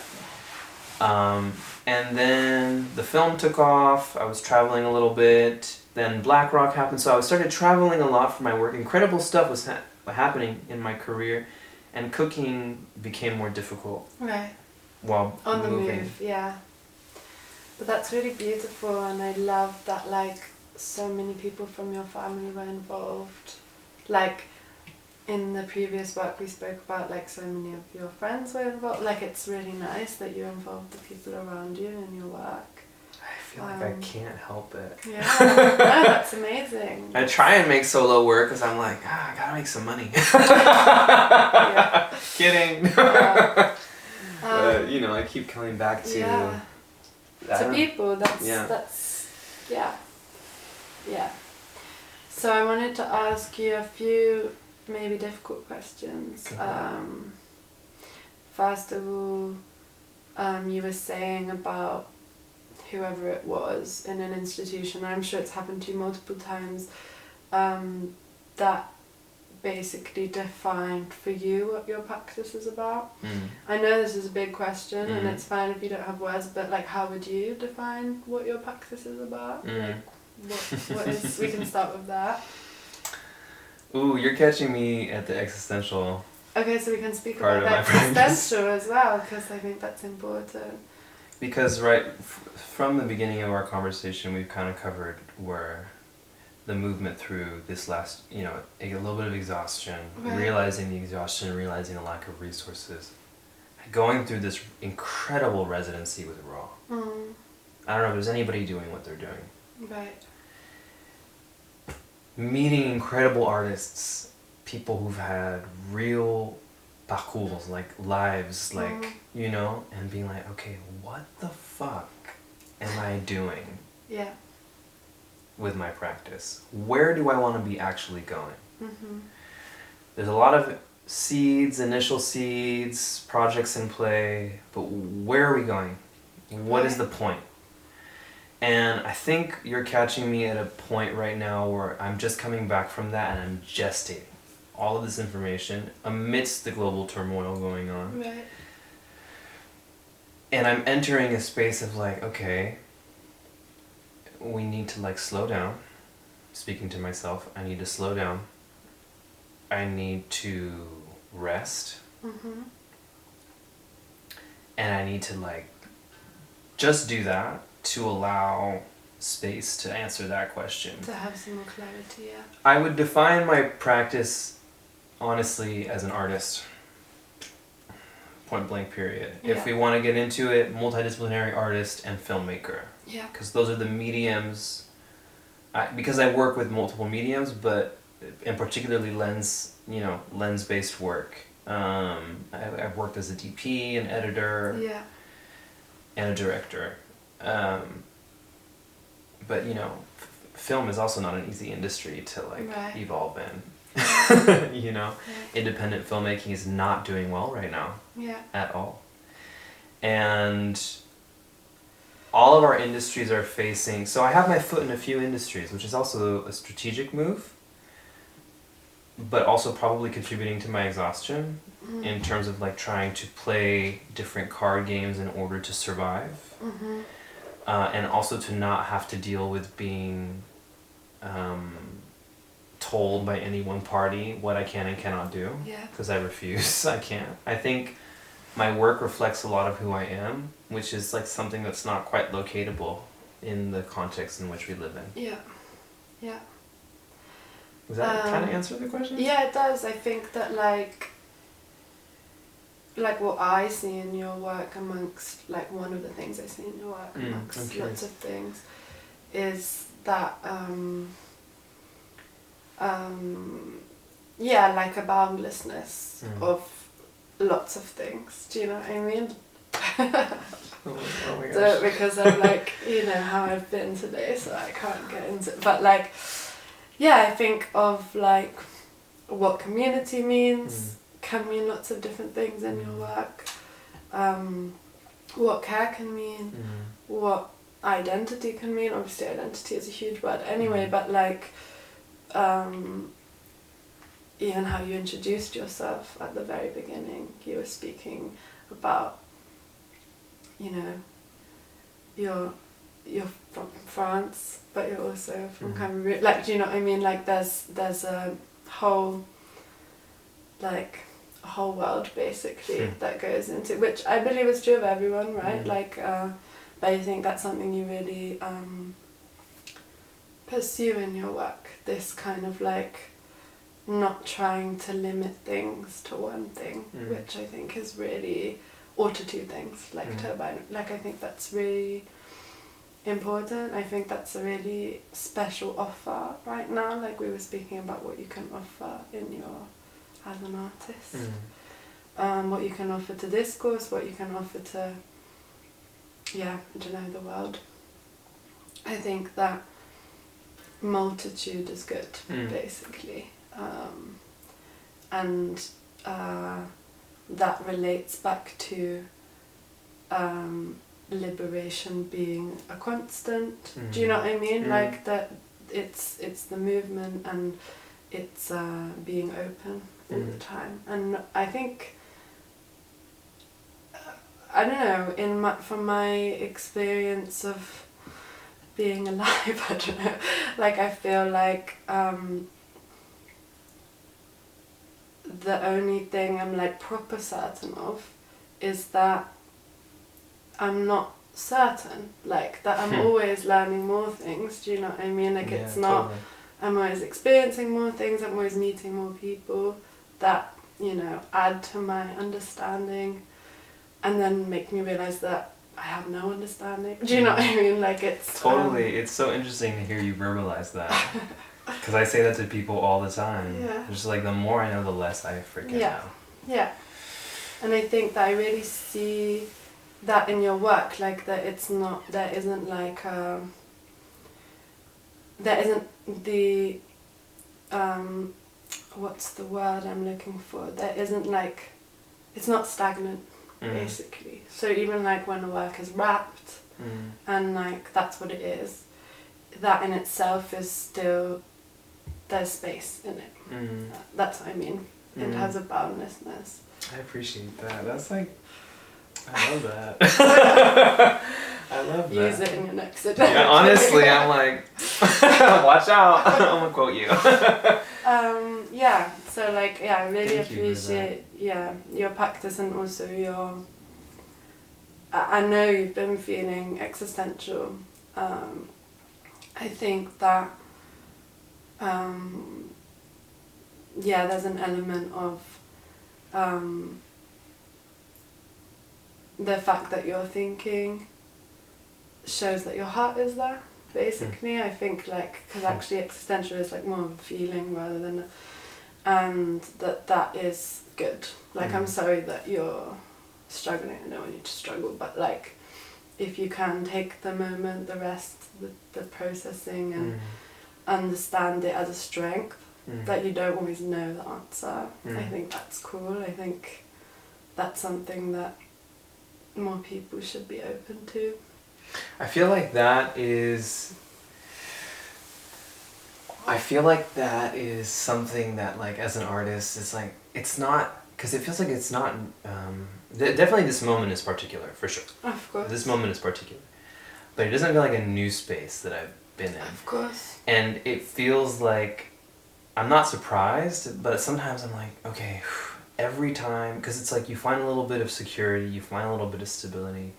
And then the film took off. I was traveling a little bit. Then Black Rock happened, so I started traveling a lot for my work. Incredible stuff was happening in my career, and cooking became more difficult. Right. While on the moving. move, yeah. But that's really beautiful, and I love that like so many people from your family were involved. Like in the previous work we spoke about, like so many of your friends were involved. Like it's really nice that you involved the people around you in your work. I feel like I can't help it. Yeah, no, that's amazing. I try and make solo work because I'm like, I gotta make some money. Kidding. But I keep coming back to people. That's So I wanted to ask you a few maybe difficult questions. First of all, you were saying about whoever it was in an institution, I'm sure it's happened to you multiple times, that basically defined for you what your practice is about. I know this is a big question, and it's fine if you don't have words, but like how would you define what your practice is about? What is, we can start with that. Ooh, you're catching me at the existential. Okay, so we can speak about that existential as well, because I think that's important. Because from the beginning of our conversation, we've kind of covered where the movement through this last, a little bit of exhaustion, realizing the exhaustion, realizing the lack of resources, going through this incredible residency with Raw. I don't know if there's anybody doing what they're doing. Right. Meeting incredible artists, people who've had real parcours, like lives, like, you know, and being like, okay, what the fuck am I doing Yeah. with my practice? Where do I want to be actually going? Mm-hmm. There's a lot of seeds, initial seeds, projects in play, but where are we going? What is the point? And I think you're catching me at a point right now where I'm just coming back from that and I'm gestating all of this information amidst the global turmoil going on. Right. And I'm entering a space of like, okay, we need to like slow down. Speaking to myself, I need to slow down. I need to rest. Mm-hmm. And I need to like just do that to allow space to answer that question. To have some more clarity, yeah. I would define my practice honestly as an artist. Point blank period. Yeah. If we want to get into it, multidisciplinary artist and filmmaker. Yeah. Because those are the mediums. Because I work with multiple mediums, but in particularly lens-based work. I've worked as a DP, an editor, Yeah. and a director. But you know, film is also not an easy industry to like evolve in. You know, independent filmmaking is not doing well right now. Yeah. At all. And all of our industries are facing, so I have my foot in a few industries, which is also a strategic move, but also probably contributing to my exhaustion in terms of like trying to play different card games in order to survive. Mm-hmm. And also to not have to deal with being told by any one party what I can and cannot do. Yeah. Because I refuse. I can't. I think my work reflects a lot of who I am, which is like something that's not quite locatable in the context in which we live in. Yeah. Yeah. Does that kind of answer the question? Yeah, it does. I think that like what I see in your work amongst, like one of the things I see in your work amongst lots of things is that like a boundlessness of lots of things. Do you know what I mean? Oh my gosh. So, because I'm like, you know how I've been today, so I can't get into it. But like, yeah, I think of like what community means can mean lots of different things in your work. What care can mean, what identity can mean. Obviously identity is a huge word anyway, but like even how you introduced yourself at the very beginning, you were speaking about, you know, you're from France, but you're also from Cameroon. Like, do you know what I mean? Like, there's a whole world basically that goes into, which I believe is true of everyone, right? Like, but I think that's something you really pursue in your work. This kind of like not trying to limit things to one thing, which I think is really, or to two things, like turbine. Like, I think that's really important. I think that's a really special offer right now. Like, we were speaking about what you can offer in your, as an artist. What you can offer to discourse, what you can offer to, the world. I think that multitude is good, basically. And that relates back to liberation being a constant. Do you know what I mean? Like, that it's the movement and it's being open all the time. And I think, I don't know, from my experience of being alive, I don't know, like, I feel like the only thing I'm like proper certain of is that I'm not certain, like, that I'm always learning more things. Do you know what I mean? Like, it's not, totally. I'm always experiencing more things, I'm always meeting more people that, you know, add to my understanding and then make me realise that I have no understanding. Do you know what I mean? Like it's totally. It's so interesting to hear you verbalize that, because I say that to people all the time. Yeah. Just like the more I know, the less I freaking know. Yeah. And I think that I really see that in your work, like that it's not, there isn't like there isn't the what's the word I'm looking for? There isn't like, it's not stagnant, basically. So even like when the work is wrapped and like that's what it is, that in itself is still, there's space in it. That's what I mean. It has a boundlessness. I appreciate that. That's like, I love that. I love that. Use it in your next edition. Yeah, honestly, I'm like, watch out. I'm gonna quote you. Yeah, so like, yeah, I really Thank appreciate, your practice and also your, I know you've been feeling existential. I think that, there's an element of the fact that you're thinking shows that your heart is there, basically. I think like, because actually existential is like more of a feeling rather than and that is good. Like I'm sorry that you're struggling, I don't want you to struggle, but like if you can take the moment, the rest, the processing and understand it as a strength, that you don't always know the answer. I think that's cool. I think that's something that more people should be open to. I feel like that is something that like as an artist, it's like, it's not, because it feels like it's not, definitely this moment is particular, for sure. Of course. This moment is particular. But it doesn't feel like a new space that I've been in. Of course. And it feels like, I'm not surprised, but sometimes I'm like, okay, every time, because it's like you find a little bit of security, you find a little bit of stability,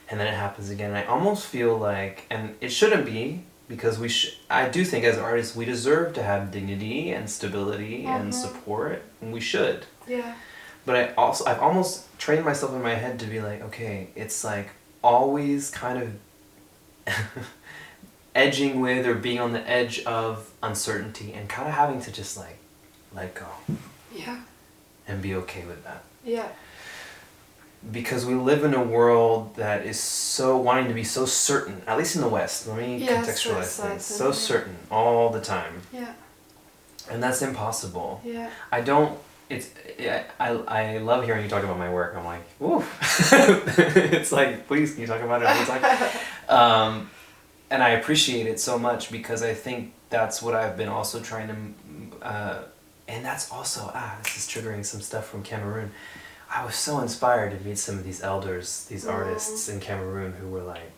and then it happens again. And I almost feel like, and it shouldn't be, because I do think as artists we deserve to have dignity and stability and support, and we should. Yeah. But I've almost trained myself in my head to be like, okay, it's like always kind of edging with or being on the edge of uncertainty and kind of having to just like let go. Yeah. And be okay with that. Yeah. Because we live in a world that is so wanting to be so certain, at least in the West. Let me contextualize things. So certain all the time. Yeah. And that's impossible. Yeah. I love hearing you talk about my work. I'm like, woo. It's like, please, can you talk about it all the time? And I appreciate it so much because I think that's what I've been also trying to, and that's also, this is triggering some stuff from Cameroon. I was so inspired to meet some of these elders, these artists in Cameroon who were like,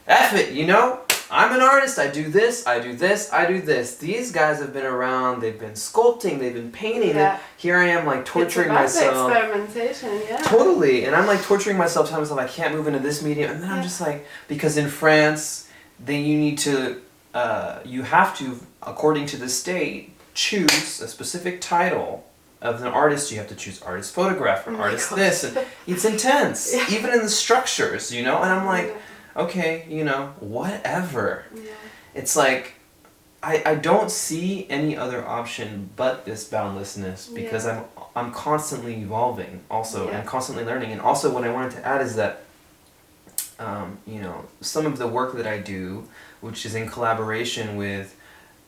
F it, you know? I'm an artist, I do this, I do this, I do this. These guys have been around, they've been sculpting, they've been painting. Yeah. Here I am like torturing myself. Experimentation, yeah. Totally, and I'm like torturing myself, telling myself I can't move into this medium. And then I'm just like, because in France, then you need to, you have to, according to the state, choose a specific title of an artist. You have to choose artist photographer, artist this, and it's intense, even in the structures, you know. And I'm like, okay, you know, whatever. Yeah. It's like, I don't see any other option but this boundlessness because I'm constantly evolving also and constantly learning. And also what I wanted to add is that, you know, some of the work that I do, which is in collaboration with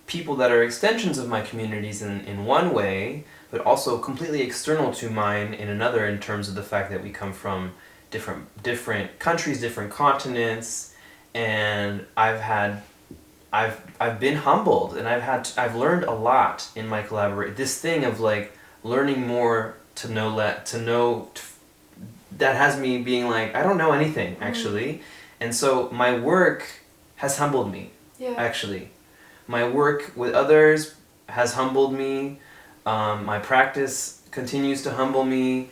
people that are extensions of my communities in one way, but also completely external to mine in another, in terms of the fact that we come from different countries, different continents, and I've been humbled, and I've learned a lot in my collaboration. This thing of like learning more to know that has me being like, I don't know anything actually, and so my work has humbled me. Actually, my work with others has humbled me. My practice continues to humble me.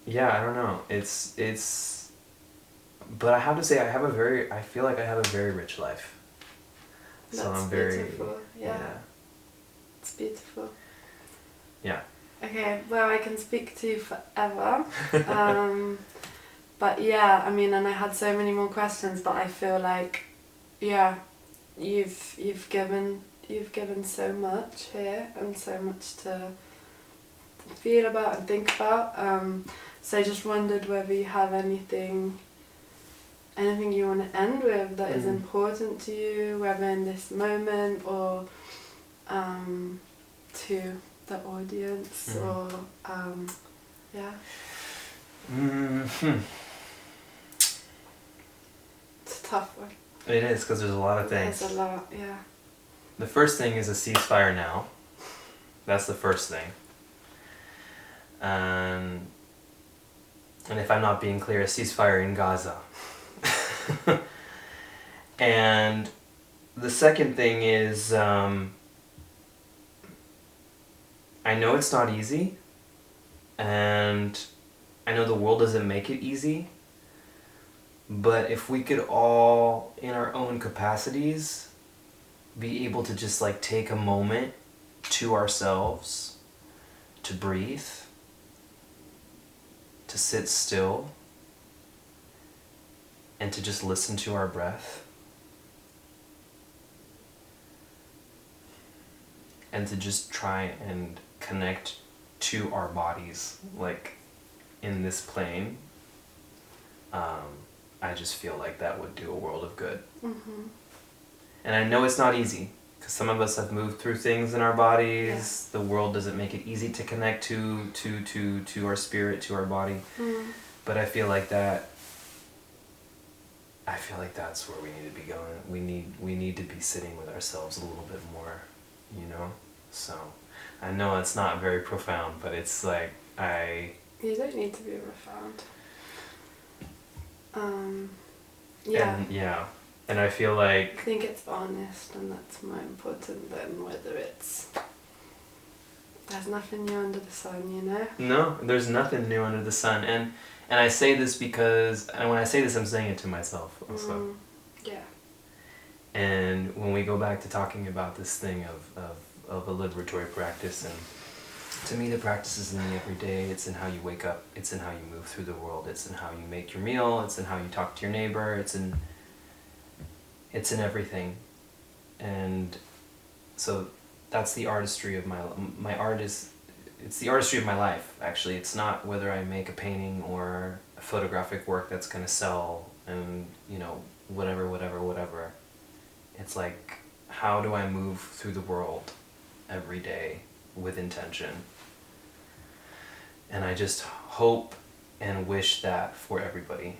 Yeah, I don't know. It's but I have to say I feel like I have a very rich life. So That's I'm very beautiful. Yeah. It's beautiful. Yeah. Okay, well I can speak to you forever. But yeah, I mean, and I had so many more questions, but I feel like, yeah, you've given so much here and so much to feel about and think about. So I just wondered whether you have anything you want to end with that is important to you, whether in this moment or to the audience or yeah. It's a tough one. It is, because there's a lot of things. There's a lot, yeah. The first thing is a ceasefire now. That's the first thing. And if I'm not being clear, a ceasefire in Gaza. And the second thing is, I know it's not easy, and I know the world doesn't make it easy, but if we could all, in our own capacities, be able to just like take a moment to ourselves, to breathe, to sit still, and to just listen to our breath, and to just try and connect to our bodies, like in this plane, I just feel like that would do a world of good. Mm-hmm. And I know it's not easy, because some of us have moved through things in our bodies. Yeah. The world doesn't make it easy to connect to our spirit, to our body. Mm. But I feel like that's where we need to be going. We need to be sitting with ourselves a little bit more, you know? So I know it's not very profound, but it's like You don't need to be profound. Yeah. And I feel like... I think it's honest, and that's more important than whether it's... There's nothing new under the sun, you know? No, there's nothing new under the sun. And I say this because... And when I say this, I'm saying it to myself also. Yeah. And when we go back to talking about this thing of a liberatory practice, and to me the practice is in the everyday. It's in how you wake up, it's in how you move through the world, it's in how you make your meal, it's in how you talk to your neighbor, it's in everything. And so that's the artistry of my art is, it's the artistry of my life, actually. It's not whether I make a painting or a photographic work that's going to sell and, you know, whatever. It's like, how do I move through the world every day with intention? And I just hope and wish that for everybody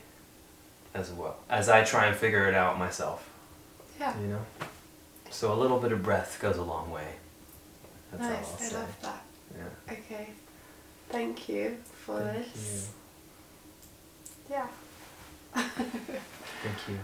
as well, as I try and figure it out myself. Yeah. You know? So a little bit of breath goes a long way. That's nice, all I'll say. I love that. Yeah. Okay. Thank you for Thank this. you. Yeah. Thank you.